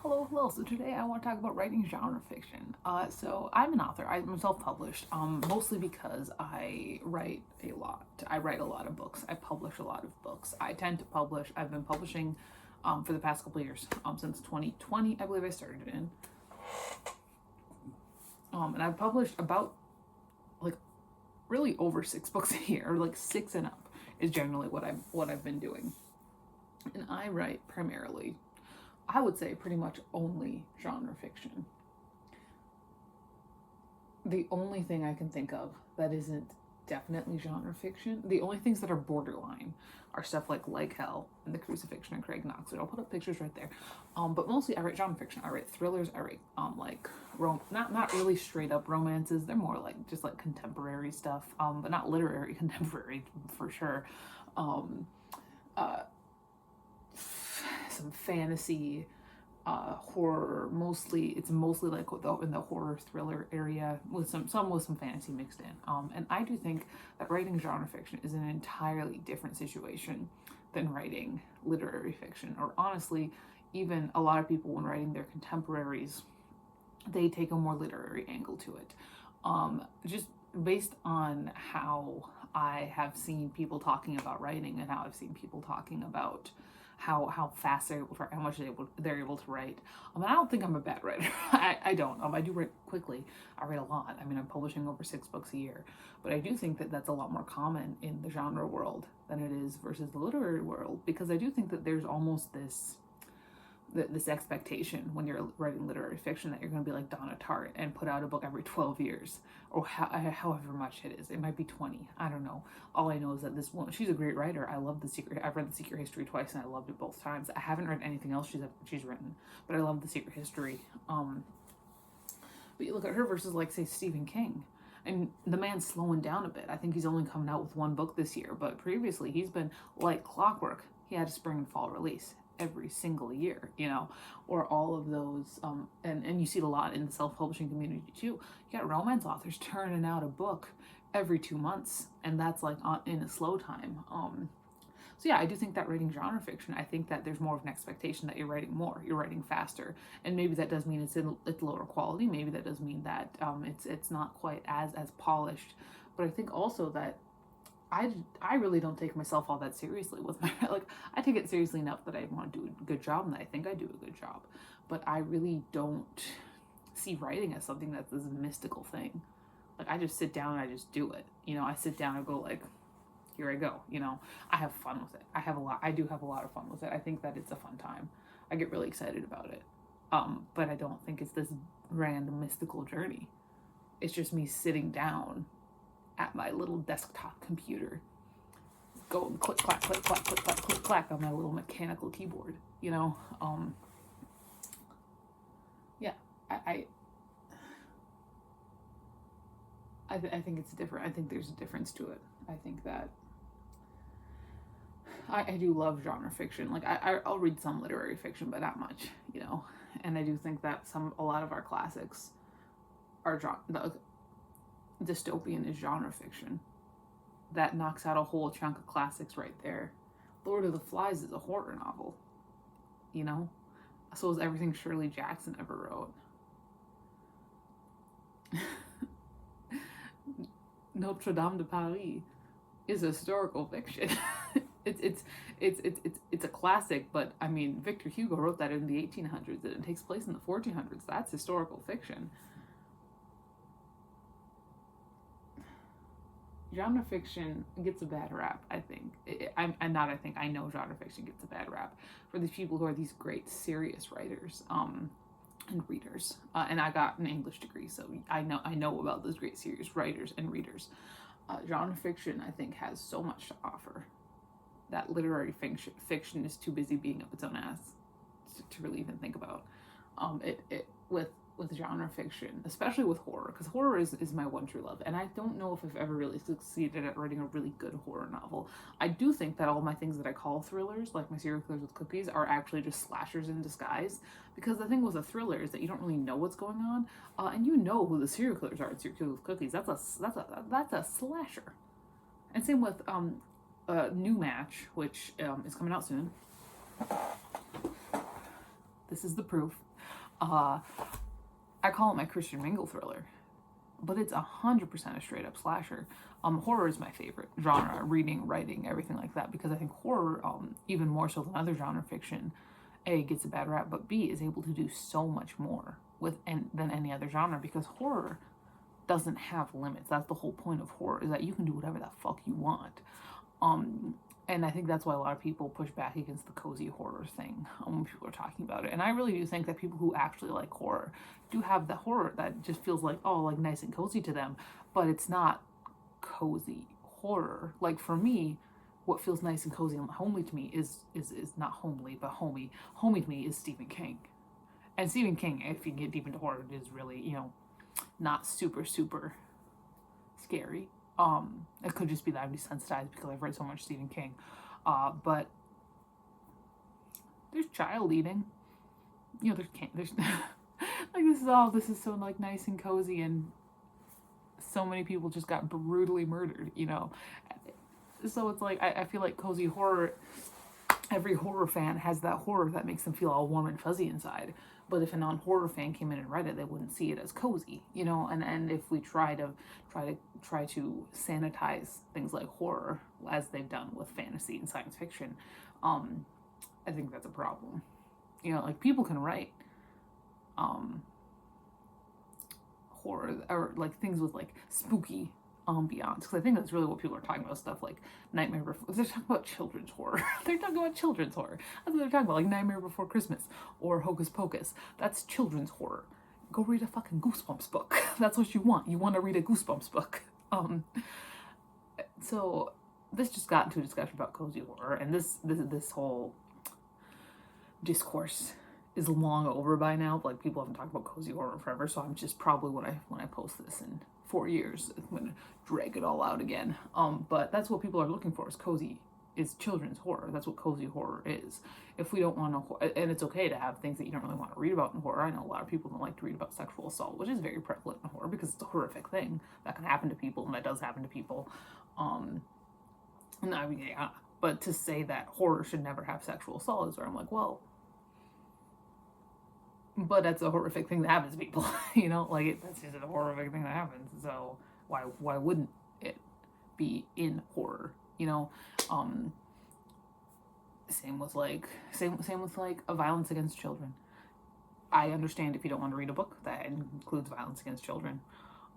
Hello, hello. So today I want to talk about writing genre fiction. So I'm an author. I'm self-published, mostly because I write a lot. I write a lot of books. I publish a lot of books. I tend to publish. I've been publishing for the past couple of years, since 2020, I believe I started in. And I've published about like really over 6 books a year, or like 6 and up is generally what I've been doing. And I write primarily, I would say pretty much only genre fiction. The only thing I can think of that isn't definitely genre fiction, the only things that are borderline are stuff like Hell and The Crucifixion and Craig Knox. I'll put up pictures right there. But mostly I write genre fiction. I write thrillers. I write not really straight up romances. They're more like just like contemporary stuff. But not literary contemporary for sure. Uh, some fantasy, horror. It's mostly like in the horror thriller area with some fantasy mixed in. And I do think that writing genre fiction is an entirely different situation than writing literary fiction. Or honestly, even a lot of people when writing their contemporaries, they take a more literary angle to it. Just based on how I have seen people talking about writing and how I've seen people talking about how fast they're able to write, how much they're able to write. I don't think I'm a bad writer. I don't. I do write quickly. I write a lot. I mean, I'm publishing over 6 books a year. But I do think that that's a lot more common in the genre world than it is versus the literary world, because I do think that there's almost this expectation when you're writing literary fiction that you're going to be like Donna Tartt and put out a book every 12 years or however much it is. It might be 20. I don't know. All I know is that this woman, she's a great writer. I love I've read The Secret History twice and I loved it both times. I haven't read anything else she's written, but I love The Secret History. But you look at her versus like say Stephen King. And the man's slowing down a bit. I think he's only coming out with 1 book this year, but previously he's been like clockwork. He had a spring and fall release every single year, or all of those, and you see it a lot in the self-publishing community too. You got romance authors turning out a book every 2 months, and that's like in a slow time. So yeah, I do think that writing genre fiction, I think that there's more of an expectation that you're writing faster, and maybe that does mean it's lower quality. Maybe that does mean that it's not quite as polished, but I think also that I really don't take myself all that seriously with my I take it seriously enough that I want to do a good job and that I think I do a good job, but I really don't see writing as something that's this mystical thing. Like I just sit down and I just do it. I sit down and go like, here I go. I have fun with it. I do have a lot of fun with it. I think that it's a fun time. I get really excited about it. But I don't think it's this grand mystical journey. It's just me sitting down at my little desktop computer, going click clack click clack click clack click clack on my little mechanical keyboard. Yeah, I think it's different. I think there's a difference to it. I think that I do love genre fiction. Like I'll read some literary fiction, but not much. And I do think that a lot of our classics are dystopian is genre fiction. That knocks out a whole chunk of classics right there. Lord of the Flies is a horror novel. So is everything Shirley Jackson ever wrote. Notre Dame de Paris is historical fiction. It's a classic, but I mean Victor Hugo wrote that in the 1800s and it takes place in the 1400s. That's historical fiction. Genre fiction gets a bad rap, I think. I know genre fiction gets a bad rap for these people who are these great serious writers and readers. And I got an English degree, so I know about those great serious writers and readers. Genre fiction, I think, has so much to offer that literary fiction is too busy being up its own ass to really even think about. With genre fiction, especially with horror, because horror is my one true love, and I don't know if I've ever really succeeded at writing a really good horror novel. I do think that all my things that I call thrillers, like my serial killers with cookies, are actually just slashers in disguise, because the thing with a thriller is that you don't really know what's going on, and you know who the serial killers are in serial killers with cookies. That's a slasher. And same with New Match, which is coming out soon. This is the proof. I call it my Christian Mingle thriller, but it's 100% a straight up slasher. Horror is my favorite genre, reading, writing, everything like that, because I think horror, even more so than other genre fiction, A, gets a bad rap, but B, is able to do so much more than any other genre, because horror doesn't have limits. That's the whole point of horror, is that you can do whatever the fuck you want. And I think that's why a lot of people push back against the cozy horror thing when people are talking about it. And I really do think that people who actually like horror do have the horror that just feels like, oh, like nice and cozy to them, but it's not cozy horror. Like for me, what feels nice and cozy and homely to me is not homely, but homey to me is Stephen King. And Stephen King, if you get deep into horror, is really, not super scary. It could just be that I'm desensitized because I've read so much Stephen King. But there's child eating. There's like this is so like nice and cozy, and so many people just got brutally murdered, So it's like I feel like cozy horror, every horror fan has that horror that makes them feel all warm and fuzzy inside. But if a non-horror fan came in and read it, they wouldn't see it as cozy, And if we try to sanitize things like horror, as they've done with fantasy and science fiction, I think that's a problem. Like people can write horror or like things with like spooky ambiance, because I think that's really what people are talking about. Stuff like Nightmare Before, they're talking about children's horror. They're talking about children's horror. That's what they're talking about, like Nightmare Before Christmas or Hocus Pocus. That's children's horror. Go read a fucking Goosebumps book. That's what you want. You want to read a Goosebumps book. So this just got into a discussion about cozy horror, and this whole discourse is long over by now. Like people haven't talked about cozy horror forever, so I'm just probably when I post this in 4 years, I'm gonna drag it all out again. But that's what people are looking for, is children's horror. That's what cozy horror is. If we don't want to, and it's okay to have things that you don't really want to read about in horror. I know a lot of people don't like to read about sexual assault, which is very prevalent in horror because it's a horrific thing that can happen to people, and that does happen to people. And I mean, yeah, but to say that horror should never have sexual assault is where I'm like, well, but that's a horrific thing that happens to people, that's just a horrific thing that happens. So why wouldn't it be in horror? Same with like a violence against children. I understand if you don't want to read a book that includes violence against children,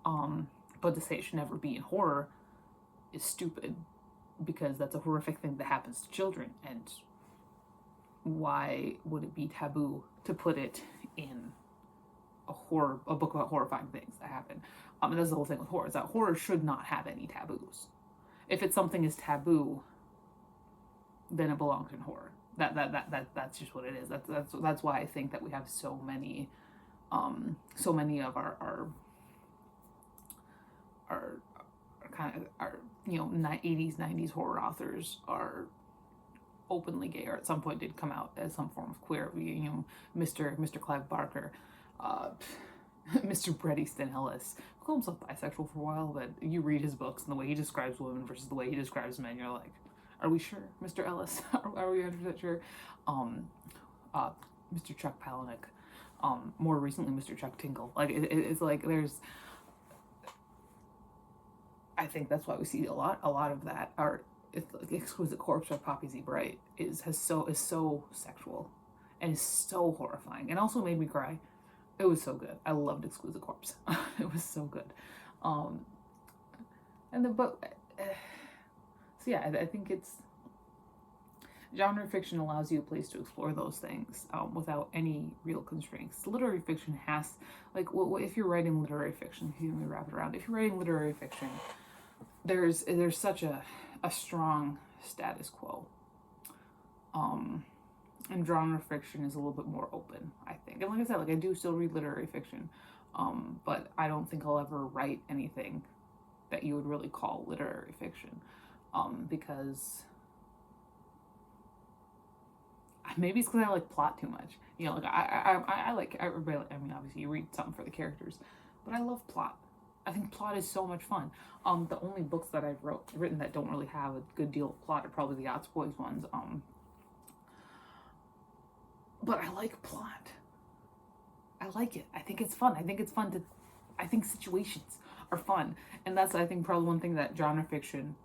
but to say it should never be in horror is stupid, because that's a horrific thing that happens to children, and why would it be taboo to put it in a book about horrifying things that happen? And that's the whole thing with horror, is that horror should not have any taboos. If something is taboo, then it belongs in horror. That's just what it is. That's why I think that we have so many of our kind of our 80s 90s horror authors are openly gay, or at some point did come out as some form of queer. Mr. Clive Barker, Mr. Bret Easton Ellis, who called himself bisexual for a while, but you read his books and the way he describes women versus the way he describes men, you're like, are we sure, Mr. Ellis? Are we 100% sure? Mr. Chuck Palahniuk, more recently Mr. Chuck Tingle. Like it's like there's, I think that's why we see a lot of that art. It's like Exquisite Corpse by Poppy Z. Bright is so sexual and is so horrifying, and also made me cry. It was so good. I loved Exquisite Corpse. It was so good. And the book. So yeah, I think it's genre fiction allows you a place to explore those things without any real constraints. Literary fiction has, like, if you're writing literary fiction, let me wrap it around. If you're writing literary fiction, there's such a strong status quo. And genre fiction is a little bit more open, I think. And like I said, like I do still read literary fiction, but I don't think I'll ever write anything that you would really call literary fiction, because maybe it's because I like plot too much. Like I like everybody. I mean, obviously you read something for the characters, but I love plot. I think plot is so much fun. The only books that I've written that don't really have a good deal of plot are probably the Yachts Boys ones. But I like plot. like it. I think it's fun. I think situations are fun. And that's, I think, probably one thing that genre fiction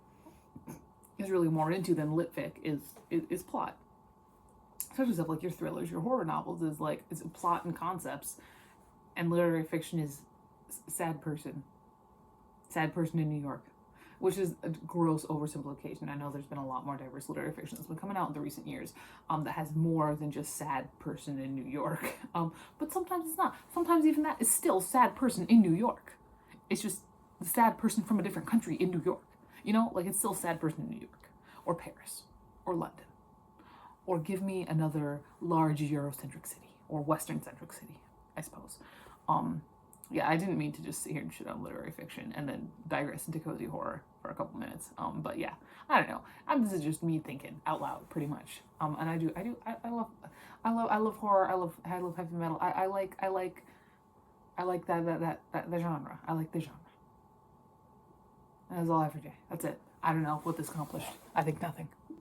is really more into than lit fic is plot. Especially stuff like your thrillers, your horror novels is like, it's plot and concepts. And literary fiction is sad person in New York, which is a gross oversimplification. I know there's been a lot more diverse literary fiction that's been coming out in the recent years that has more than just sad person in New York. But sometimes it's not. Sometimes even that is still sad person in New York. It's just the sad person from a different country in New York. You know, like it's still sad person in New York or Paris or London. Or give me another large Eurocentric city or Western-centric city, I suppose. Yeah, I didn't mean to just sit here and shit on literary fiction and then digress into cozy horror for a couple minutes. But yeah, I don't know. This is just me thinking out loud, pretty much. And I love horror. I love heavy metal. I like the genre. I like the genre. And that's all I have for today. That's it. I don't know what this accomplished. I think nothing.